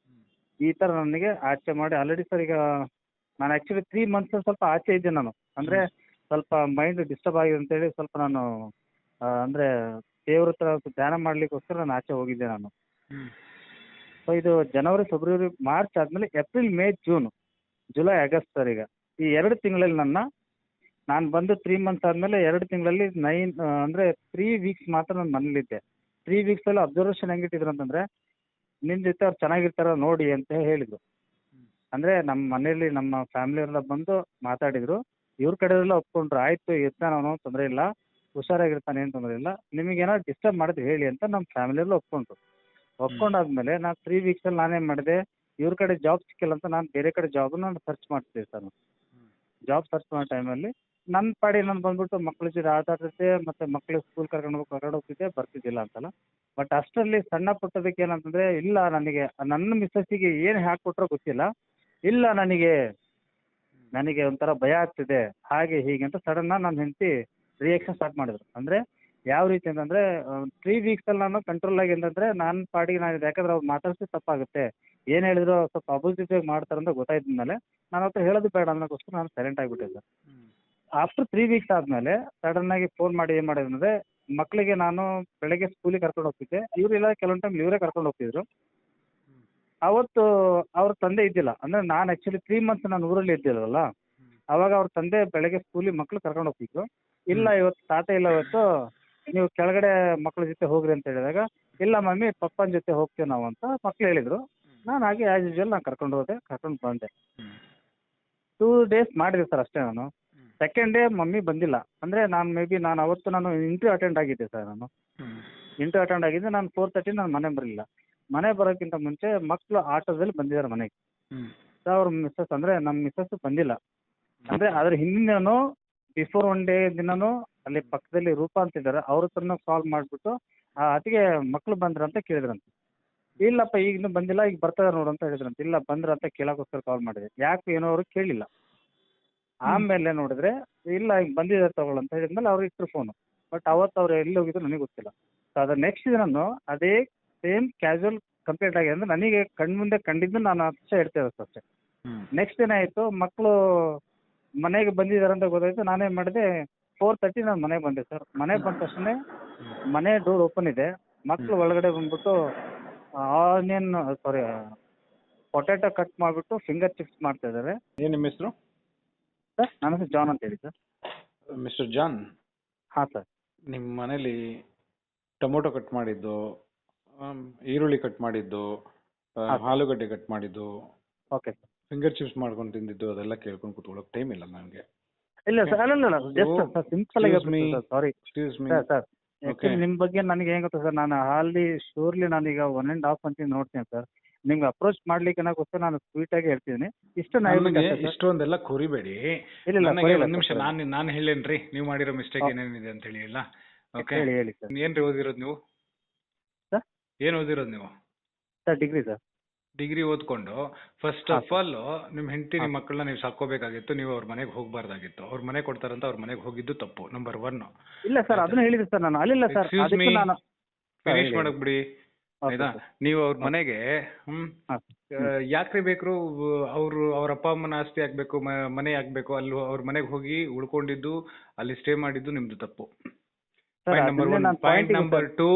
ಈ ಥರ ನನಗೆ ಆಚೆ ಮಾಡಿ ಆಲ್ರೆಡಿ ಸರ್ ಈಗ ನಾನು ಆ್ಯಕ್ಚುಲಿ 3 ಮಂತ್ಸ್ ಸ್ವಲ್ಪ ಆಚೆ ಇದ್ದೆ ನಾನು. ಅಂದರೆ ಸ್ವಲ್ಪ ಮೈಂಡ್ ಡಿಸ್ಟರ್ಬ್ ಆಗಿದೆ ಅಂತೇಳಿ ಸ್ವಲ್ಪ ನಾನು ಅಂದರೆ ದೇವ್ರ ಹತ್ರ ಧ್ಯಾನ ಮಾಡಲಿಕ್ಕೋಸ್ಕರ ನಾನು ಆಚೆ ಹೋಗಿದ್ದೆ ನಾನು. ಹ್ಮ್ ಸೊ ಇದು ಜನವರಿ, ಫೆಬ್ರವರಿ, ಮಾರ್ಚ್ ಆದಮೇಲೆ April, May, June, July, August sir. ಈಗ ಈ 2 ತಿಂಗಳಲ್ಲಿ ನಾನು ಬಂದು 3 ಮಂತ್ಸ್ ಆದಮೇಲೆ 2 ತಿಂಗಳಲ್ಲಿ 3 ವೀಕ್ಸ್ ಮಾತ್ರ ನಾನು ಮನೇಲಿದ್ದೆ. 3 ವೀಕ್ಸಲ್ಲಿ ಅಬ್ಸರ್ವೇಷನ್ ಹೆಂಗಿಟ್ಟಿದ್ರು ಅಂತಂದರೆ ನಿಮ್ಮ ಜೊತೆ ಅವ್ರು ಚೆನ್ನಾಗಿರ್ತಾರ ನೋಡಿ ಅಂತ ಹೇಳಿದರು. ಅಂದರೆ ನಮ್ಮ ಮನೇಲಿ ನಮ್ಮ ಫ್ಯಾಮಿಲಿಯವರೆಲ್ಲ ಬಂದು ಮಾತಾಡಿದರು. ಇವ್ರ ಕಡೆಯವರೆಲ್ಲ ಒಪ್ಕೊಂಡ್ರು, ಆಯಿತು ಇರ್ತಾನೆ ಅವನು, ತೊಂದರೆ ಇಲ್ಲ, ಹುಷಾರಾಗಿರ್ತಾನೆ, ಏನು ತೊಂದರೆ ಇಲ್ಲ, ನಿಮಗೇನಾದ್ರು ಡಿಸ್ಟರ್ಬ್ ಮಾಡಿದ್ರೆ ಹೇಳಿ ಅಂತ ನಮ್ಮ ಫ್ಯಾಮಿಲಿಯವ್ರೆಲ್ಲ ಒಪ್ಕೊಂಡ್ರು. ಒಪ್ಕೊಂಡಾದ್ಮೇಲೆ ನಾನು 3 ವೀಕ್ಸಲ್ಲಿ ನಾನೇನು ಮಾಡಿದೆ, ಇವ್ರ ಕಡೆ ಜಾಬ್ ಸಿಕ್ಕಿಲ್ಲ ಅಂತ ನಾನು ಬೇರೆ ಕಡೆ ಜಾಬನ್ನು ನಾನು ಸರ್ಚ್ ಮಾಡ್ತಿದ್ದೆ ಸರ್. ಜಾಬ್ ಸರ್ಚ್ ಮಾಡೋ ಟೈಮಲ್ಲಿ ನನ್ನ ಪಾಡಿಗೆ ನಾನು ಬಂದ್ಬಿಟ್ಟು ಮಕ್ಳ ಜೊತೆ ಆಟ ಆಡ್ತಿದ್ದೆ, ಮತ್ತು ಮಕ್ಳಿಗೆ ಸ್ಕೂಲ್ ಕರ್ಕೊಂಡು ಹೋಗ್ತಿದ್ದೆ, ಬರ್ತಿದ್ದಿಲ್ಲ ಅಂತಲ್ಲ. ಬಟ್ ಅಷ್ಟರಲ್ಲಿ ಸಣ್ಣ ಪುಟ್ಟದಕ್ಕೆ ಏನಂತಂದರೆ, ಇಲ್ಲ ನನಗೆ ನನ್ನ ಮಿಸ್ಸಸ್ಸಿಗೆ ಏನು ಹಾಕ್ಕೊಟ್ರೋ ಗೊತ್ತಿಲ್ಲ, ಇಲ್ಲ ನನಗೆ ಒಂಥರ ಭಯ ಆಗ್ತಿದೆ, ಹಾಗೆ ಹೀಗೆ ಅಂತ ಸಡನ್ನಾಗಿ ನನ್ನ ಹೆಂಡತಿ ರಿಯಾಕ್ಷನ್ ಸ್ಟಾರ್ಟ್ ಮಾಡಿದ್ರು. ಅಂದರೆ ಯಾವ ರೀತಿ ಅಂತಂದರೆ 3 ವೀಕ್ಸಲ್ಲಿ ನಾನು ಕಂಟ್ರೋಲ್ ಆಗಿ ಅಂತಂದರೆ ನನ್ನ ಪಾಡಿಗೆ ನಾನು, ಯಾಕಂದ್ರೆ ಅವ್ರು ಮಾತಾಡ್ಸಿದ್ದು ತಪ್ಪಾಗುತ್ತೆ, ಏನು ಹೇಳಿದ್ರು ಸ್ವಲ್ಪ ಅಪೋಸಿಟಿವ್ ಮಾಡ್ತಾರೆ ಅಂತ ಗೊತ್ತಾಯ್ತು ಮೇಲೆ ನಾನು ಅವ್ರ ಹತ್ರ ಹೇಳೋದು ಬೇಡ ಅನ್ನೋಕ್ಕೋಸ್ಕರ ನಾನು ಸೈಲೆಂಟ್ ಆಗಿಬಿಟ್ಟೆ ಸರ್. ಆಫ್ಟರ್ 3 ವೀಕ್ಸ್ ಆದಮೇಲೆ ಸಡನ್ನಾಗಿ ಫೋನ್ ಮಾಡಿ ಏನು ಮಾಡಿದ್ರು ಅಂದರೆ, ಮಕ್ಕಳಿಗೆ ನಾನು ಬೆಳಗ್ಗೆ ಸ್ಕೂಲಿಗೆ ಕರ್ಕೊಂಡು ಹೋಗ್ತಿದ್ದೆ, ಇವರೆಲ್ಲ ಕೆಲವೊಂದು ಟೈಮ್ ಇವರೇ ಕರ್ಕೊಂಡು ಹೋಗ್ತಿದ್ರು. ಅವತ್ತು ಅವ್ರ ತಂದೆ ಇದ್ದಿಲ್ಲ. ಅಂದರೆ ನಾನು ಆ್ಯಕ್ಚುಲಿ 3 ಮಂತ್ಸ್ ನಾನು ಊರಲ್ಲಿ ಇದ್ದಿಲ್ಲವಲ್ಲ, ಅವಾಗ ಅವ್ರ ತಂದೆ ಬೆಳಗ್ಗೆ ಸ್ಕೂಲಿಗೆ ಮಕ್ಕಳು ಕರ್ಕೊಂಡು ಹೋಗ್ತಿದ್ರು. ಇಲ್ಲ ಇವತ್ತು ತಾತ ಇಲ್ಲ, ಇವತ್ತು ನೀವು ಕೆಳಗಡೆ ಮಕ್ಕಳ ಜೊತೆ ಹೋಗ್ರಿ ಅಂತ ಹೇಳಿದಾಗ, ಇಲ್ಲ ಮಮ್ಮಿ ಪಪ್ಪನ ಜೊತೆ ಹೋಗ್ತೀವಿ ನಾವು ಅಂತ ಮಕ್ಳು ಹೇಳಿದರು. ನಾನು ಹಾಗೆ ಆ್ಯಸ್ ಯೂಶುವಲ್ ನಾನು ಕರ್ಕೊಂಡು ಹೋದೆ, ಕರ್ಕೊಂಡು ಬಂದೆ. 2 ಡೇಸ್ ಮಾಡಿದೆ ಸರ್ ಅಷ್ಟೇ ನಾನು. ಸೆಕೆಂಡ್ ಡೇ ಮಮ್ಮಿ ಬಂದಿಲ್ಲ. ಅಂದರೆ ನಾನು ಅವತ್ತು ಇಂಟರ್ವ್ಯೂ ಅಟೆಂಡ್ ಆಗಿದ್ದೆ ಸರ್. ಇಂಟರ್ವ್ಯೂ ಅಟೆಂಡ್ ಆಗಿದ್ದೆ. ನಾನು 4:30 ನಾನು ಮನೆಗೆ ಬರಲಿಲ್ಲ. ಮನೆ ಬರೋಕ್ಕಿಂತ ಮುಂಚೆ ಮಕ್ಕಳು ಆಟೋದಲ್ಲಿ ಬಂದಿದ್ದಾರೆ ಮನೆಗೆ. ಸೊ ಅವ್ರ ಮಿಸ್ಸಸ್, ಅಂದರೆ ನಮ್ಮ ಮಿಸ್ಸಸ್ ಬಂದಿಲ್ಲ. ಅಂದರೆ ಅದ್ರ ಹಿಂದಿನೂ ಬಿಫೋರ್ 1 ಡೇ ದಿನವೂ ಅಲ್ಲಿ ಪಕ್ಕದಲ್ಲಿ ರೂಪಾ ಅಂತಿದ್ದಾರೆ, ಅವ್ರ ಹತ್ರನೂ ಕಾಲ್ ಮಾಡಿಬಿಟ್ಟು ಅದಕ್ಕೆ ಮಕ್ಕಳು ಬಂದ್ರ ಅಂತ ಕೇಳಿದ್ರಂತೆ. ಇಲ್ಲಪ್ಪ ಈಗ ಇನ್ನೂ ಬಂದಿಲ್ಲ, ಈಗ ಬರ್ತಾರೆ ನೋಡು ಅಂತ ಹೇಳಿದ್ರಂತೆ. ಇಲ್ಲ ಬಂದ್ರ ಅಂತ ಕೇಳೋಕ್ಕೋಸ್ಕರ ಕಾಲ್ ಮಾಡಿದೆ, ಯಾಕೆ ಏನೋ ಅವರು ಕೇಳಿಲ್ಲ. ಆಮೇಲೆ ನೋಡಿದ್ರೆ ಇಲ್ಲ ಈಗ ಬಂದಿದ್ದಾರೆ ತಗೊಳ್ಳು ಅಂತ ಹೇಳಿದ್ಮೇಲೆ ಅವ್ರು ಇಟ್ಟರು ಫೋನು. ಬಟ್ ಅವತ್ತು ಅವ್ರು ಎಲ್ಲಿ ಹೋಗಿದ್ರು ನನಗೆ ಗೊತ್ತಿಲ್ಲ. ಸೊ ಅದ್ರ ನೆಕ್ಸ್ಟ್ ದಿನ ಅದೇ ಸೇಮ್ ಕ್ಯಾಶುವಲ್ ಕಂಪ್ಲೀಟ್ ಆಗಿದೆ. ಅಂದರೆ ನನಗೆ ಕಣ್ಮುಂದೆ ಕಂಡಿದ್ದು ನಾನು ಅಷ್ಟೇ ಹೇಳ್ತೇವೆ ಅಷ್ಟೇ. ನೆಕ್ಸ್ಟ್ ದಿನ ಆಯಿತು, ಮಕ್ಕಳು ಮನೆಗೆ ಬಂದಿದ್ದಾರೆ ಅಂತ ಗೊತ್ತಾಯಿತು. ನಾನೇನು ಮಾಡಿದೆ, 4:30 ನಾನು ಮನೆಗೆ ಬಂದೆ ಸರ್. ಮನೆಗೆ ಬಂದ ತಕ್ಷಣ ಮನೆ ಡೋರ್ ಓಪನ್ ಇದೆ, ಮಕ್ಕಳು ಒಳಗಡೆ ಬಂದ್ಬಿಟ್ಟು ಪೊಟ್ಯಾಟೊ ಕಟ್ ಮಾಡಿಬಿಟ್ಟು ಫಿಂಗರ್ ಚಿಪ್ಸ್ ಮಾಡ್ತಾ ಇದ್ದಾರೆ. ಏನು ನಿಮ್ಮ ಹೆಸರು? ಸರ್ ನನ್ನ ಹೆಸರು ಜಾನ್ ಅಂತ ಹೇಳಿ ಸರ್. ಮಿಸ್ಟರ್ ಜಾನ್, ಹಾಂ ಸರ್. ನಿಮ್ಮ ಮನೇಲಿ ಟೊಮೊಟೊ ಕಟ್ ಮಾಡಿದ್ದು, ಈರುಳ್ಳಿ ಕಟ್ ಮಾಡಿದ್ದು, ಆಲೂಗಡ್ಡೆ ಕಟ್ ಮಾಡಿದ್ದು, ಓಕೆ ಸರ್. ಫಿಂಗರ್ ಚಿಪ್ಸ್ ಮಾಡ್ಕೊಂಡು ತಿಂದಿದ್ದು ಅದೆಲ್ಲ ಕೇಳ್ಕೊಂಡು ಕೂತ್ಕೊಳ್ಳೋಕೆ ಟೈಮ್ ಇಲ್ಲ ನನಗೆ. ಇಲ್ಲ ಸರ್, ಅಲ್ಲ ಜಸ್ಟ್ ಸರ್ ಸಿಂಪಲ್ ಆಗಿ sorry excuse me. Sir actually ನಿಮ್ಮ ಬಗ್ಗೆ ನನಗೆ ಏನು ಗೊತ್ತಾ ಸರ್, ನಾನು ಶೂರ್ಲಿ ನಾನೀಗ 1.5 ಮಂತಿಂದ ನೋಡ್ತೀನಿ ಸರ್. ನಿಮ್ಗೆ ಅಪ್ರೋಚ್ ಮಾಡ್ಲಿಕ್ಕೆ ಅನ್ನೋಕ್ಕೋಸ್ಕರ ನಾನು ಸ್ವೀಟ್ ಆಗಿ ಹೇಳ್ತಿದ್ದೀನಿ. ಇಷ್ಟು ನಾ ನನಗೆ ಹೇಳ್ಬೇಕಂತ ಸರ್. ಇಷ್ಟೊಂದೆಲ್ಲ ಕೊರಿಬೇಡಿ. ಇಲ್ಲ ನನಗೆ ಕೊರಿಲ್ಲ ಒಂದ್ ನಿಮಿಷ ಸರ್. ನಾನು ಹೇಳೇನ್ರಿ ನೀವು ಮಾಡಿರೋ ಮಿಸ್ಟೇಕ್ ಓ, ಏನೇನಿದೆ ಅಂತ ಹೇಳಿ ಇಲ್ಲ. ಓಕೆ, ಹೇಳಿ ಸರ್. ಏನ್ರಿ ಓದಿರೋದು ನೀವು? ಸರ್ ಏನ್ ಓದಿರೋದು ನೀವು? Sir degree sir. ಡಿಗ್ರಿ ಓದ್ಕೊಂಡು ಫಸ್ಟ್ ಹಾಂ ಆಫ್ ಸರ್. ಆಲ್ ನಿಮ್ ಹೆಂಡತಿ ಹಾಂ ನಿಮ್ಮ ಮಕ್ಕಳನ್ನ ನೀವು ಸಾಕೋಬೇಕಾಗಿತ್ತು. ನೀವು ಅವ್ರ ಮನೆಗೆ ಹೋಗ್ಬಾರ್ದಾಗಿತ್ತು. ಅವ್ರ ಮನೆ ಕೊಡ್ತಾರಂತ ಅವ್ರ ಮನೆಗೆ ಹೋಗಿದ್ದು ತಪ್ಪು, ನಂಬರ್ 1. ಇಲ್ಲ ಸರ್, ಅದನ್ನ ಹೇಳಿದೆ ಸರ್ ನಾನು. ಅಲ್ಲಿಲ್ಲ ಸರ್, ಎಕ್ಸ್ಕ್ಯೂಸ್ ಮೀ, ಅದಕ್ಕೆ ನಾನು ಫಿನಿಶ್ ಮಾಡಕ್ ಬಿಡಿ ಓಕೆ ಆಯ್ತಾ. ಸರ್. ನೀವು ಅವ್ರ ಮನೆಗೆ ಹಾಂ. ಯಾಕ್ರಿ ಬೇಕು? ಅವ್ರ ಅಪ್ಪ ಅಮ್ಮನ ಆಸ್ತಿ ಆಗ್ಬೇಕು, ಮನೆ ಆಗ್ಬೇಕು, ಅಲ್ಲಿ ಅವ್ರ ಮನೆಗೆ ಹೋಗಿ ಉಳ್ಕೊಂಡಿದ್ದು, ಅಲ್ಲಿ ಸ್ಟೇ ಮಾಡಿದ್ದು ನಿಮ್ದು ತಪ್ಪು. ಸರ್ ಪಾಯಿಂಟ್ ನಂಬರ್ ಅದನ್ನೇ 1. ನಾನು point number 2,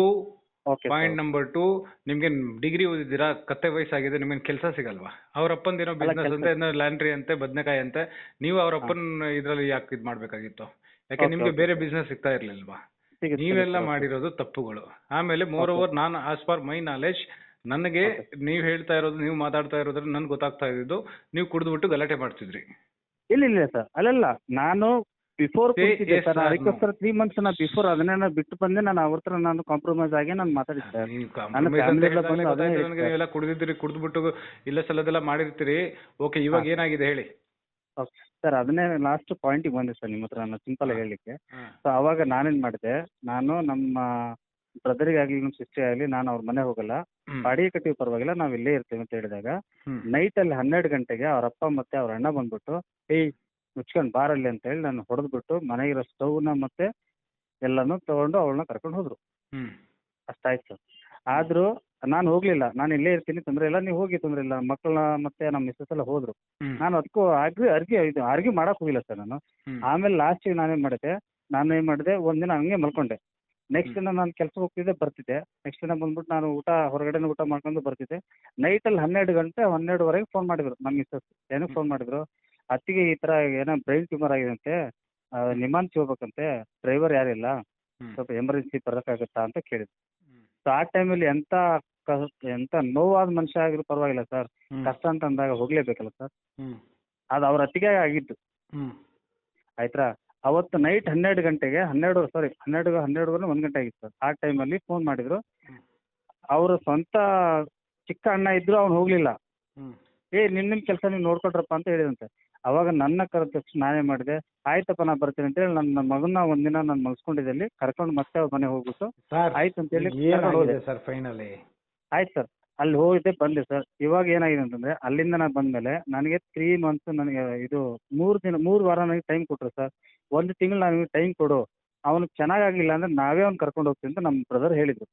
okay point number 2, ನಿಮ್ಗೆ ಡಿಗ್ರಿ ಓದಿದ್ದೀರಾ, ಕತ್ತೆ ವಯಸ್ಸಾಗಿದೆ, ನಿಮ್ಗೆ ಕೆಲಸ ಸಿಗಲ್ವಾ? ಅವ್ರ ಅಪ್ಪಂದೇನೋ ಬಿಸ್ನೆಸ್ ಅಂತೆ, ಏನೋ ಲ್ಯಾಂಡ್ರಿ ಅಂತೆ, ಬದನೆಕಾಯಿ ಅಂತೆ, ನೀವು ಅವ್ರ ಅಪ್ಪನ ಇದ್ರಲ್ಲಿ ಯಾಕೆ ಇದು ಮಾಡ್ಬೇಕಾಗಿತ್ತು? ಯಾಕೆ ನಿಮ್ಗೆ ಬೇರೆ ಬಿಸ್ನೆಸ್ ಸಿಗ್ತಾ ಇರ್ಲಿಲ್ವಾ? ನೀವೆಲ್ಲ ಮಾಡಿರೋದು ತಪ್ಪುಗಳು. ಆಮೇಲೆ ಮೋರ್ ಓವರ್, ನಾನು ಆಸ್ ಪರ್ ಮೈ ನಾಲೆಜ್, ನನಗೆ ನೀವ್ ಹೇಳ್ತಾ ಇರೋದು, ನೀವು ಮಾತಾಡ್ತಾ ಇರೋದ್ರಲ್ಲಿ ನನ್ಗೆ ಗೊತ್ತಾಗ್ತಾ ಇದ್ದು, ನೀವು ಕುಡಿದ್ಬಿಟ್ಟು ಗಲಾಟೆ ಮಾಡ್ತಿದ್ರಿ. ಇಲ್ಲ ಸರ್, ಅಲ್ಲಲ್ಲ, ನಾನು ಬಿಫೋರ್ ಕುಡಿತಿದ್ದೆ yes ಸರ್. sir, ಅದಕ್ಕೋಸ್ಕರ 3 months ನಾ ಬಿಫೋರ್ ಅದನ್ನೇ ನಾನು ಬಿಟ್ಟು ಬಂದೆ. ನಾನು ಅವ್ರ ಹತ್ರ ನಾನು ಕಾಂಪ್ರಮೈಸ್ ಆಗಿ ನಾನು ಮಾತಾಡಿದ್ದೆ ಸರ್. ನೀವು ನನ್ನ compromise ಅಂತ ಫ್ಯಾಮಿಲಿ ಎಲ್ಲ ಹೇಳ್ದಾಗ್ಲೇ ಬಂದು ಅದನ್ನೇ ಗೊತ್ತಾಯ್ತು ಹೇಳಿದ್ದು ನನಗೆ, ಸರ್. ನೀವೆಲ್ಲ ಕುಡಿದಿದ್ದೀರಿ, ಕುಡಿದ್ಬಿಟ್ಟು ಇಲ್ಲ ಸಲ್ಲದೆಲ್ಲ ಮಾಡಿರ್ತೀರಿ. ಓಕೆ, ಇವಾಗ ಏನಾಗಿದೆ ಹೇಳಿ? ಓಕೆ ಸರ್, ಅದನ್ನೇ ಲಾಸ್ಟ್ ಪಾಯಿಂಟಿಗೆ ಬಂದೆ ಸರ್ ನಿಮ್ಮ ಹತ್ರ ನಾನು ಸಿಂಪಲ್ ಆಗಿ ಹೇಳಲಿಕ್ಕೆ. ಹಾ. ಸೊ ಅವಾಗ ನಾನೇನು ಮಾಡಿದೆ, ನಾನು ನಮ್ಮ ಬ್ರದರಿಗಾಗಲಿ ನಮ್ಮ ಸಿಸ್ಟರ್ ಆಗಲಿ ನಾನು ಅವ್ರ ಮನೆ ಹೋಗಲ್ಲ, ಬಾಡಿಗೆ ಕಟ್ಟಿಯೂ ಪರವಾಗಿಲ್ಲ, ನಾವು ಇಲ್ಲೇ ಇರ್ತೀವಿ ಅಂತ ಹೇಳಿದಾಗ ನೈಟಲ್ಲಿ 12 ಗಂಟೆಗೆ ಅವ್ರ ಅಪ್ಪ ಮತ್ತೆ ಅವ್ರ ಅಣ್ಣ ಬಂದ್ಬಿಟ್ಟು, ಏಯ್ ಮುಚ್ಕೊಂಡು ಬಾರಲ್ಲಿ ಅಂತ ಹೇಳಿ ನಾನು ಹೊಡೆದ್ಬಿಟ್ಟು ಮನೆಗಿರೋ ಸ್ಟವ್ನ ಮತ್ತೆ ಎಲ್ಲನೂ ತಗೊಂಡು ಅವಳನ್ನ ಕರ್ಕೊಂಡು ಹೋದ್ರು. ಅಷ್ಟಾಯ್ತು ಸರ್. ಆದರೂ ನಾನು ಹೋಗಲಿಲ್ಲ, ನಾನು ಇಲ್ಲೇ ಇರ್ತೀನಿ, ತೊಂದರೆ ಇಲ್ಲ, ನೀವು ಹೋಗಿ, ತೊಂದರೆ ಇಲ್ಲ. ಮಕ್ಕಳನ್ನ ಮತ್ತೆ ನಮ್ಮ ಮಿಸ್ಸಸ್ ಎಲ್ಲ ಹೋದರು. ನಾನು ಅದಕ್ಕೂ ಆರ್ಗ್ಯೂ ಮಾಡಕ್ಕೆ ಹೋಗಿಲ್ಲ ಸರ್ ನಾನು. ಆಮೇಲೆ ಲಾಸ್ಟಿಗೆ ನಾನೇನು ಮಾಡಿದೆ, ಒಂದಿನ ಹಂಗೆ ಮಲ್ಕೊಂಡೆ. ನೆಕ್ಸ್ಟ್ ದಿನ ನಾನು ಕೆಲ್ಸಕ್ಕೆ ಹೋಗ್ತಿದ್ದೆ, ಬರ್ತಿದ್ದೆ. ನೆಕ್ಸ್ಟ್ ದಿನ ಬಂದ್ಬಿಟ್ಟು ನಾನು ಹೊರಗಡೆನೇ ಊಟ ಮಾಡ್ಕೊಂಡು ಬರ್ತಿದ್ದೆ. ನೈಟಲ್ಲಿ 12 ಗಂಟೆ 12ವರೆಗೆ ಫೋನ್ ಮಾಡಿದ್ರು ನಮ್ಮ ಮಿಸ್ಸಸ್. ಏನಕ್ಕೆ ಫೋನ್ ಮಾಡಿದ್ರು? ಅತ್ತಿಗೆ ಈ ಥರ ಏನೋ ಬ್ರೈನ್ ಟ್ಯೂಮರ್ ಆಗಿದಂತೆ, ನಿಮಾನ್ಸ್ ಹೋಗ್ಬೇಕಂತೆ, ಡ್ರೈವರ್ ಯಾರಿಲ್ಲ, ಸ್ವಲ್ಪ ಎಮರ್ಜೆನ್ಸಿ ಬರೋಕ್ಕಾಗುತ್ತಾ ಅಂತ ಕೇಳಿದ್ರು. ಸೊ ಆ ಟೈಮಲ್ಲಿ ಎಂಥ ನೋವಾದ ಮನುಷ್ಯ ಆಗಿರೋ ಪರವಾಗಿಲ್ಲ ಸರ್, ಕಷ್ಟ ಅಂತ ಅಂದಾಗ ಹೋಗಲೇಬೇಕಲ್ಲ ಸರ್. ಅದು ಅವ್ರ ಅತ್ತಿಗೆ ಆಗಿದ್ದು ಆಯ್ತಾ. ಅವತ್ತು ನೈಟ್ 12 ಗಂಟೆಗೆ 12 1 ಗಂಟೆ ಆಗಿತ್ತು ಸರ್. ಆ ಟೈಮಲ್ಲಿ ಫೋನ್ ಮಾಡಿದ್ರು. ಅವರು ಸ್ವಂತ ಚಿಕ್ಕ ಅಣ್ಣ ಇದ್ರು, ಅವ್ನು ಹೋಗಲಿಲ್ಲ. ನಿಮ್ಮ ಕೆಲಸ ನೀವು ನೋಡ್ಕೊಟ್ರಪ್ಪ ಅಂತ ಹೇಳಿದಂತೆ. ಅವಾಗ ನನ್ನ ಕರೆದ ತಕ್ಷಣ ನಾನೇ ಮಾಡಿದೆ, ಆಯ್ತಪ್ಪ ನಾ ಬರ್ತೀನಿ ಅಂತೇಳಿ ನನ್ನ ಮಗನ ಒಂದಿನ ನಾನು ಮಲ್ಸ್ಕೊಂಡಿದ್ದೆ ಅಲ್ಲಿ, ಕರ್ಕೊಂಡು ಮತ್ತೆ ಅವ್ರ ಮನೆ ಹೋಗ್ಬಿಟ್ಟು ಆಯ್ತು ಅಂತೇಳಿ ಸರ್ ಫೈನಲಿ ಆಯ್ತು ಸರ್. ಅಲ್ಲಿ ಹೋಗಿದ್ದೆ, ಬಂದೆ ಸರ್. ಇವಾಗ ಏನಾಗಿದೆ ಅಂತಂದರೆ, ಅಲ್ಲಿಂದ ನಾನು ಬಂದಮೇಲೆ ನನಗೆ 3 months ನನಗೆ ಇದು 3 ವಾರ ನನಗೆ ಟೈಮ್ ಕೊಟ್ಟರು ಸರ್. 1 ತಿಂಗಳು ನನಗೆ ಟೈಮ್ ಕೊಡು, ಅವನು ಚೆನ್ನಾಗಾಗಲಿಲ್ಲ ಅಂದರೆ ನಾವೇ ಅವ್ನು ಕರ್ಕೊಂಡು ಹೋಗ್ತೀವಿ ಅಂತ ನಮ್ಮ ಬ್ರದರ್ ಹೇಳಿದರು.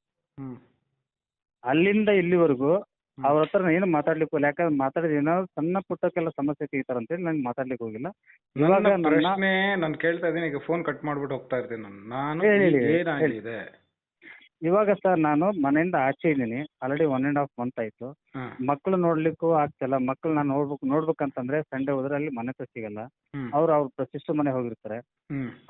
ಅಲ್ಲಿಂದ ಇಲ್ಲಿವರೆಗೂ ಅವ್ರ ಹತ್ರ ಏನು ಮಾತಾಡ್ಲಿಕ್ಕೆ ಹೋಗಿಲ್ಲ. ಯಾಕಂದ್ರೆ ಮಾತಾಡಿದ್ರೆ ಏನಾದ್ರು ಸಣ್ಣ ಪುಟ್ಟಕ್ಕೆಲ್ಲ ಸಮಸ್ಯೆ ತೆಗಿತಾರೆ ಅಂತೇಳಿ ನಂಗೆ ಮಾತಾಡ್ಲಿಕ್ಕೆ ಹೋಗಿಲ್ಲ. ಇವಾಗ ಪ್ರಶ್ನೆ ನಾನು ಕೇಳ್ತಾ ಇದ್ದೀನಿ, ಈಗ ಫೋನ್ ಕಟ್ ಮಾಡ್ಬಿಟ್ಟು ಹೋಗ್ತಾ ಇರ್ತೀನಿ ನಾನು. ಏನಾಗಿದೆ ಇವಾಗ ಸರ್? ನಾನು ಮನೆಯಿಂದ ಆಚೆ ಇದ್ದೀನಿ, ಆಲ್ರೆಡಿ 1.5 month ಆಯ್ತು. ಮಕ್ಕಳು ನೋಡ್ಲಿಕ್ಕೂ ಆಗ್ತಿಲ್ಲ. ಮಕ್ಕಳು ನಾನು ನೋಡ್ಬೇಕಂತಂದ್ರೆ ಸಂಡೇ ಹೋದ್ರೆ ಅಲ್ಲಿ ಮನೆ ಹತ್ರ ಸಿಗಲ್ಲ. ಅವ್ರ ಸಿಸ್ಟರ್ ಮನೆ ಹೋಗಿರ್ತಾರೆ.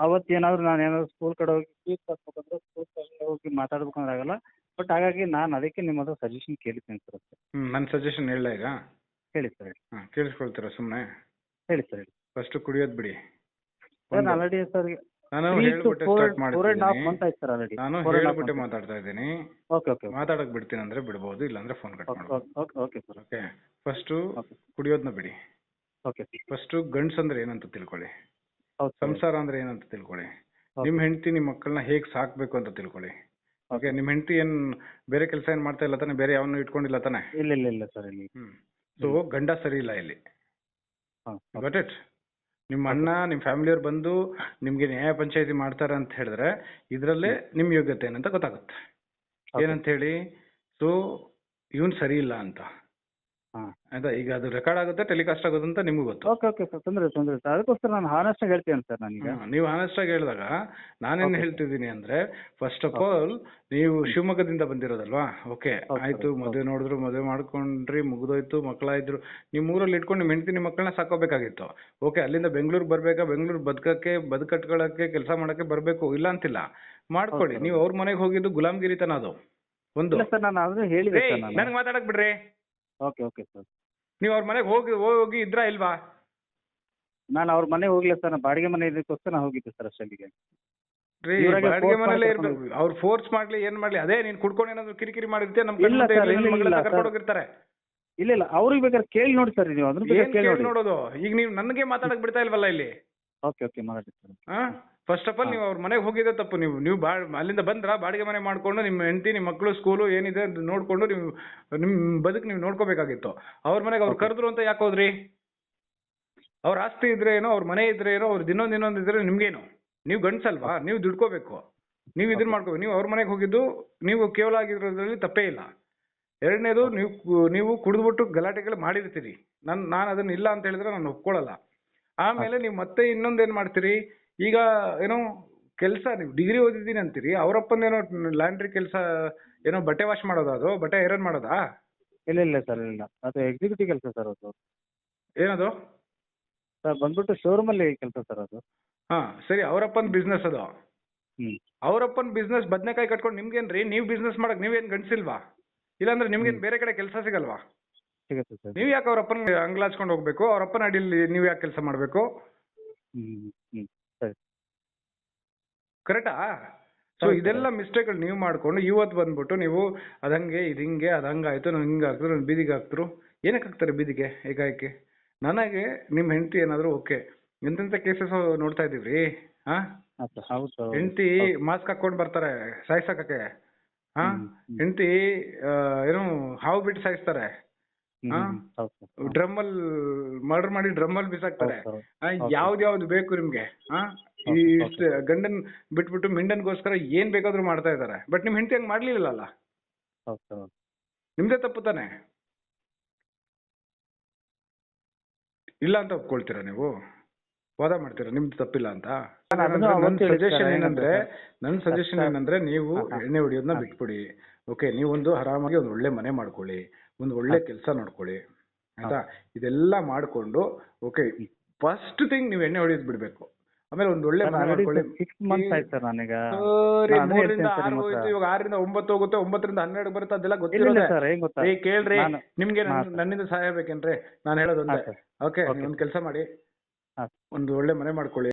ಅವತ್ತೇನಾದ್ರು ನಾನು ಏನಾದ್ರು ಸ್ಕೂಲ್ ಕಡೆ ಹೋಗಿ ಫೀಸ್ ಕಟ್ಬೇಕಂದ್ರೆ ಸ್ಕೂಲ್ ಕಡೆ ಹೋಗಿ ಮಾತಾಡ್ಬೇಕಂದ್ರೆ ಆಗಲ್ಲ. ಬಟ್ ಹಾಗಾಗಿ ನಾನು ಅದಕ್ಕೆ ನಿಮ್ಮ ಹತ್ರ ಸಜೆಷನ್ ಕೇಳ್ತೀನಿ ಸರ್. ನನ್ನ ಸಜೆಷನ್ ಹೇಳ ಈಗ? ಹೇಳಿ ಸರ್, ಹೇಳಿ. ಕೇಳಿಸ್ಕೊಳ್ತೀರಾ ಸುಮ್ಮನೆ? ಹೇಳಿ ಸರ್, ಹೇಳಿ. ಫಸ್ಟ್ ಕುಡಿಯೋದು ಬಿಡಿ ಸರ್. ಆಲ್ರೆಡಿ ಸರ್ ನಾನು ಹೇಳ್ಬಿಟ್ಟೆ ಸ್ಟಾರ್ಟ್ ಮಾಡ್ತೀನಿ. ನಾನು ಹೇಳ್ಬಿಟ್ಟೆ ಮಾತಾಡ್ತಾ ಇದ್ದೀನಿ. ಮಾತಾಡಕ್ ಬಿಡ್ತೀನಿ ಅಂದ್ರೆ ಬಿಡ್ಬೋದು, ಇಲ್ಲಾಂದ್ರೆ ಫೋನ್ ಕಟ್ ಮಾಡ್ಬೋದು. Okay sir. ಓಕೆ, ಫಸ್ಟ್ ಕುಡಿಯೋದನ್ನ ಬಿಡಿ. ಓಕೆ. ಫಸ್ಟ್ ಗಂಡ್ಸ್ ಅಂದ್ರೆ ಏನಂತ ತಿಳ್ಕೊಳ್ಳಿ, ಸಂಸಾರ ಅಂದ್ರೆ ಏನಂತ ತಿಳ್ಕೊಳ್ಳಿ, ನಿಮ್ ಹೆಂಡತಿ ನಿಮ್ ಮಕ್ಕಳನ್ನ ಹೇಗ್ ಸಾಕ್ಬೇಕು ಅಂತ ತಿಳ್ಕೊಳ್ಳಿ. ಓಕೆ, ನಿಮ್ ಹೆಂಡತಿ ಏನ್ ಬೇರೆ ಕೆಲಸ ಏನ್ ಮಾಡ್ತಾ ಇಲ್ಲ ತಾನೆ? ಬೇರೆ ಯಾವನ್ನೂ ಇಟ್ಕೊಂಡಿಲ್ಲ ತಾನೆ? ಇಲ್ಲ ಸರ್. ಸೊ ಗಂಡ ಸರಿ ಇಲ್ಲ ಇಲ್ಲಿ. Got it? ನಿಮ್ಮ ಅಣ್ಣ ನಿಮ್ಮ ಫ್ಯಾಮಿಲಿಯವ್ರು ಬಂದು ನಿಮ್ಗೆ ನ್ಯಾಯ ಪಂಚಾಯತಿ ಮಾಡ್ತಾರೆ ಅಂತ ಹೇಳಿದ್ರೆ ಇದರಲ್ಲೇ ನಿಮ್ ಯೋಗ್ಯತೆ ಏನಂತ ಗೊತ್ತಾಗುತ್ತೆ. ಏನಂತ ಹೇಳಿ, ಸೊ ಇವನ್ ಸರಿ ಇಲ್ಲ ಅಂತ. ಆಯ್ತಾ? ಈಗ ಅದು ರೆಕಾರ್ಡ್ ಆಗುತ್ತೆ, ಟೆಲಿಕಾಸ್ಟ್ ಆಗುತ್ತೆ ಅಂತ ನಿಮ್ಗೆ ಗೊತ್ತು. ಓಕೆ ಸರ್, ತೊಂದರೆ ಅದಕ್ಕೋಸ್ಕರ ನಾನು ಹಾನೆಸ್ಟ್ ಆಗಿ ಹೇಳ್ತೀನಿ ಸರ್. ನಾನೀಗ ನೀವು ಹಾನೆಸ್ಟ್ ಆಗಿ ಹೇಳಿದಾಗ ನಾನೇನು ಹೇಳ್ತಿದ್ದೀನಿ ಅಂದ್ರೆ, ಫಸ್ಟ್ ಆಫ್ ಆಲ್ ನೀವು ಶಿವಮೊಗ್ಗದಿಂದ ಬಂದಿರೋದಲ್ವಾ? ಓಕೆ ಆಯ್ತು, ಮದುವೆ ನೋಡಿದ್ರು, ಮದುವೆ ಮಾಡ್ಕೊಂಡ್ರಿ, ಮುಗಿದೋಯ್ತು, ಮಕ್ಕಳಾಯ್ತು. ನಿಮ್ಮ ಊರಲ್ಲಿ ಇಟ್ಕೊಂಡು ನಿಮ್ಮ ಹೆಂಡತಿ ನಿಮ್ಮ ಮಕ್ಕಳನ್ನ ಸಾಕೋಬೇಕಾಗಿತ್ತು. ಓಕೆ, ಅಲ್ಲಿಂದ ಬೆಂಗಳೂರು ಬರ್ಬೇಕಾ? ಬೆಂಗಳೂರು ಬದುಕಟ್ಕೊಳ್ಳಕ್ಕೆ ಕೆಲಸ ಮಾಡಕ್ಕೆ ಬರಬೇಕು, ಇಲ್ಲ ಅಂತಿಲ್ಲ, ಮಾಡ್ಕೊಳ್ಳಿ. ನೀವು ಅವ್ರ ಮನೆಗೆ ಹೋಗಿದ್ದು ಗುಲಾಮ್ಗಿರಿತನ. ಅದು ಒಂದು. ನನಗೆ ಮಾತಾಡಕ್ ಬಿಡ್ರಿ. Okay sir. ನೀವು ಅವ್ರ ಮನೆಗೆ ಹೋಗಿ ಇದ್ರಾ ಇಲ್ವಾ? ನಾನು ಅವ್ರ ಮನೆಗೆ ಹೋಗ್ಲಿಲ್ಲ ಸರ್, ನಾನು ಬಾಡಿಗೆ ಮನೆ ಇದಕ್ಕೋಸ್ಕರ ನಾನು ಹೋಗಿದ್ದೆ ಸರ್ ಅಷ್ಟಲ್ಲಿಗೆ. ಬಾಡಿಗೆ ಮನೇಲೆ ಇರ್ಬೇಕು. ಅವ್ರು ಫೋರ್ಸ್ ಮಾಡ್ಲಿ ಏನ್ ಮಾಡ್ಲಿ, ಅದೇ ನೀನ್ ಕುಡ್ಕೊಂಡು ಏನಾದ್ರು ಕಿರಿಕಿರಿ ಮಾಡಿರ್ತೀಯ, ನಮ್ ಕರ್ಕೊಂಡು ಹೋಗಿರ್ತಾರೆ. ಇಲ್ಲ ಅವ್ರಿಗೆ ಬೇಕಾದ್ರೆ ಕೇಳಿ ನೋಡಿ ಸರ್, ನೀವು ಅದನ್ನ ಬೇಕಾದ್ರೆ ಏನ್ ಕೇಳಿ ಕೇಳಿ ನೋಡಿ. ನೋಡೋದು? ಈಗ ನೀವು ನನಗೆ ಮಾತಾಡಕ್ ಬಿಡ್ತಾ ಇಲ್ವಲ್ಲ ಇಲ್ಲಿ. ಓಕೆ ಮಾತಾಡಿ ಸರ್. ಹಾ, ಫಸ್ಟ್ ಆಫ್ ಆಲ್ ನೀವು ಅವ್ರ ಮನೆಗೆ ಹೋಗಿದ್ದೆ ತಪ್ಪು. ನೀವು ಅಲ್ಲಿಂದ ಬಂದ್ರ ಬಾಡಿಗೆ ಮನೆ ಮಾಡ್ಕೊಂಡು ನಿಮ್ಮ ಹೆಂಡತಿ ನಿಮ್ಮ ಮಕ್ಕಳು ಸ್ಕೂಲು ಏನಿದೆ ಅದು ನೋಡ್ಕೊಂಡು ನೀವು ನಿಮ್ ಬದುಕು ನೀವು ನೋಡ್ಕೋಬೇಕಾಗಿತ್ತು. ಅವ್ರ ಮನೆಗೆ ಅವ್ರು ಕರೆದ್ರು ಅಂತ ಯಾಕೆ ಹೋದ್ರಿ? ಅವ್ರ ಆಸ್ತಿ ಇದ್ರೆ ಏನೋ, ಅವ್ರ ಮನೆ ಇದ್ರೆ ಏನೋ, ಅವ್ರದ್ದು ಇನ್ನೊಂದು ಇದ್ರೆ ನಿಮ್ಗೇನು? ನೀವು ಗಂಡ್ಸಲ್ವಾ? ನೀವು ದುಡ್ಕೋಬೇಕು, ನೀವು ಇದನ್ನ ಮಾಡ್ಕೋಬೇಕು. ನೀವು ಅವ್ರ ಮನೆಗೆ ಹೋಗಿದ್ದು ನೀವು ಕೇವಲ ಆಗಿರೋದ್ರಲ್ಲಿ ತಪ್ಪೇ ಇಲ್ಲ. ಎರಡನೇದು, ನೀವು ಕುಡಿದ್ಬಿಟ್ಟು ಗಲಾಟೆಗಳು ಮಾಡಿರ್ತೀರಿ. ನಾನು ಅದನ್ನ ಇಲ್ಲ ಅಂತ ಹೇಳಿದ್ರೆ ನಾನು ಒಪ್ಕೊಳ್ಳಲ್ಲ. ಆಮೇಲೆ ನೀವು ಮತ್ತೆ ಇನ್ನೊಂದೇನ್ ಮಾಡ್ತೀರಿ, ಈಗ ಏನೋ ಕೆಲಸ, ನೀವು ಡಿಗ್ರಿ ಓದಿದ್ದೀನಿ ಅಂತೀರಿ, ಅವರಪ್ಪನೇನೋ ಲ್ಯಾಂಡ್ರಿ ಕೆಲಸ, ಏನೋ ಬಟ್ಟೆ ವಾಶ್ ಮಾಡೋದಾ, ಅದು ಬಟ್ಟೆ ಐರನ್ ಮಾಡೋದಾ? ಇಲ್ಲ ಸರ್, ಇಲ್ಲ ಅದು ಎಕ್ಸಿಕ್ಯೂಟಿವ್ ಕೆಲಸ ಸರ್. ಅದು ಏನದು ಸರ್ ಬಂದ್ಬಿಟ್ಟು ಶೋರೂಮಲ್ಲಿ ಕೆಲಸ ಸರ್ ಅದು. ಹಾ ಸರಿ, ಅವರಪ್ಪನ ಬಿಸ್ನೆಸ್ ಅದು. ಹ್ಞೂ ಅವರಪ್ಪನ ಬಿಸ್ನೆಸ್ ಬದನೆಕಾಯಿ ಕಟ್ಕೊಂಡು ನಿಮ್ಗೇನ್ರಿ? ನೀವು ಬಿಸ್ನೆಸ್ ಮಾಡಕ್ ನೀವೇನ್ ಗಂಡ್ಸಿಲ್ವಾ? ಇಲ್ಲಾಂದ್ರೆ ನಿಮ್ಗೇನ್ ಬೇರೆ ಕಡೆ ಕೆಲಸ ಸಿಗಲ್ವಾ? ಸಿಗುತ್ತೆ ಸರ್. ನೀವ್ ಯಾಕೆ ಅವ್ರಪ್ಪನ ಅಂಗ್ಲಾಚ್ಕೊಂಡು ಹೋಗ್ಬೇಕು? ಅವ್ರಪ್ಪನ ಅಡಿಯಲ್ಲಿ ನೀವ್ ಯಾಕೆ ಕೆಲಸ ಮಾಡ್ಬೇಕು? ಹ್ಞೂ ಸರಿ. ಕರೆಕ್ಟಾ? ಸೊ ಇದೆಲ್ಲ ಮಿಸ್ಟೇಕ್ಗಳು ನೀವು ಮಾಡ್ಕೊಂಡು ಇವತ್ತು ಬಂದ್ಬಿಟ್ಟು ನೀವು ಅದಂಗೆ ಇದಿಂಗೆ ಅದು ಹಂಗಾಯ್ತು, ನಾನು ಹಿಂಗೆ ಹಾಕಿದ್ರು, ನಾನು ಬೀದಿಗೆ ಹಾಕ್ತರು. ಏನಕ್ಕೆ ಹಾಕ್ತಾರೆ ಬೀದಿಗೆ ಏಕಾಏಕಿ? ನನಗೆ ನಿಮ್ಮ ಹೆಂಡತಿ ಏನಾದ್ರು ಓಕೆ, ಎಂತೆಂಥ ಕೇಸಸ್ ನೋಡ್ತಾ ಇದೀವ್ರಿ. ಹಾ, ಹೌದು ಸರ್. ಹೆಂಡತಿ ಮಾಸ್ಕ್ ಹಾಕೊಂಡು ಬರ್ತಾರೆ ಸಾಯ್ಸಕ್ಕೆ. ಹಾ, ಹೆಂಡತಿ ಏನೋ ಹಾವು ಬಿಟ್ಟು ಸಾಯಿಸ್ತಾರೆ. ಡ್ರಮ್ಮಲ್ ಮರ್ಡರ್ ಮಾಡಿ ಡ್ರಮ್ಮಲ್ ಬಿಸಾಕ್ತಾರೆ. ಯಾವ್ದು ಬೇಕು ನಿಮ್ಗೆ? ಹಾ, ಇಷ್ಟ ಗಂಡನ್ ಬಿಟ್ಬಿಟ್ಟು ಮಿಂಡನ್ಗೋಸ್ಕರ ಏನ್ ಬೇಕಾದ್ರೂ ಮಾಡ್ತಾ ಇದಾರೆ. ಬಟ್ ನಿಮ್ ಹೆಂಡತಿ ಹಂಗ್ ಮಾಡ್ಲಿಲ್ಲಲ್ಲ, ನಿಮ್ದೇ ತಪ್ಪು ತಾನೆ? ಇಲ್ಲ ಅಂತ ಒಪ್ಕೊಳ್ತೀರಾ? ನೀವು ವಾದ ಮಾಡ್ತೀರಾ ನಿಮ್ದು ತಪ್ಪಿಲ್ಲ ಅಂತ? ನನ್ನ ಸಜೆಷನ್ ಏನಂದ್ರೆ ನೀವು ಎಣ್ಣೆ ಹೊಡಿಯೋದನ್ನ ಬಿಟ್ಬಿಡಿ. ಓಕೆ, ನೀವೊಂದು ಆರಾಮಾಗಿ ಒಂದು ಒಳ್ಳೆ ಮನೆ ಮಾಡ್ಕೊಳ್ಳಿ, ಒಂದು ಒಳ್ಳೆ ಕೆಲಸ ನೋಡ್ಕೊಳ್ಳಿ, ಆಯ್ತಾ? ಇದೆಲ್ಲ ಮಾಡ್ಕೊಂಡು ಓಕೆ, ಫಸ್ಟ್ ಥಿಂಗ್ ನೀವು ಎಣ್ಣೆ ಹೊಡಿಯೋದು ಬಿಡ್ಬೇಕು. ಆಮೇಲೆ ಒಂದು ಒಳ್ಳೆ ಮನೆ ಮಾಡ್ಕೊಳ್ಳಿ. 6 months ಆಯ್ತು ಸರ್ ನನಗೆ. 3ರಿಂದ 6 ಹೋಯ್ತು, ಇವಾಗ 6ರಿಂದ 9 ಹೋಗುತ್ತೆ, 9ರಿಂದ 12 ಬರುತ್ತೆ. ಅದೆಲ್ಲ ಗೊತ್ತಿರೋದೇ ಸರ್. ಏನ್ ಗೊತ್ತಾ, ಕೇಳ್ರಿ, ನಿಮ್ಗೆ ನನ್ನಿಂದ ಸಹಾಯ ಬೇಕೇನ್ರಿ? ನಾನು ಹೇಳೋದು ಒಂದೇ. ಓಕೆ, ಒಂದು ಕೆಲಸ ಮಾಡಿ, ಒಂದು ಒಳ್ಳೆ ಮನೆ ಮಾಡ್ಕೊಳ್ಳಿ.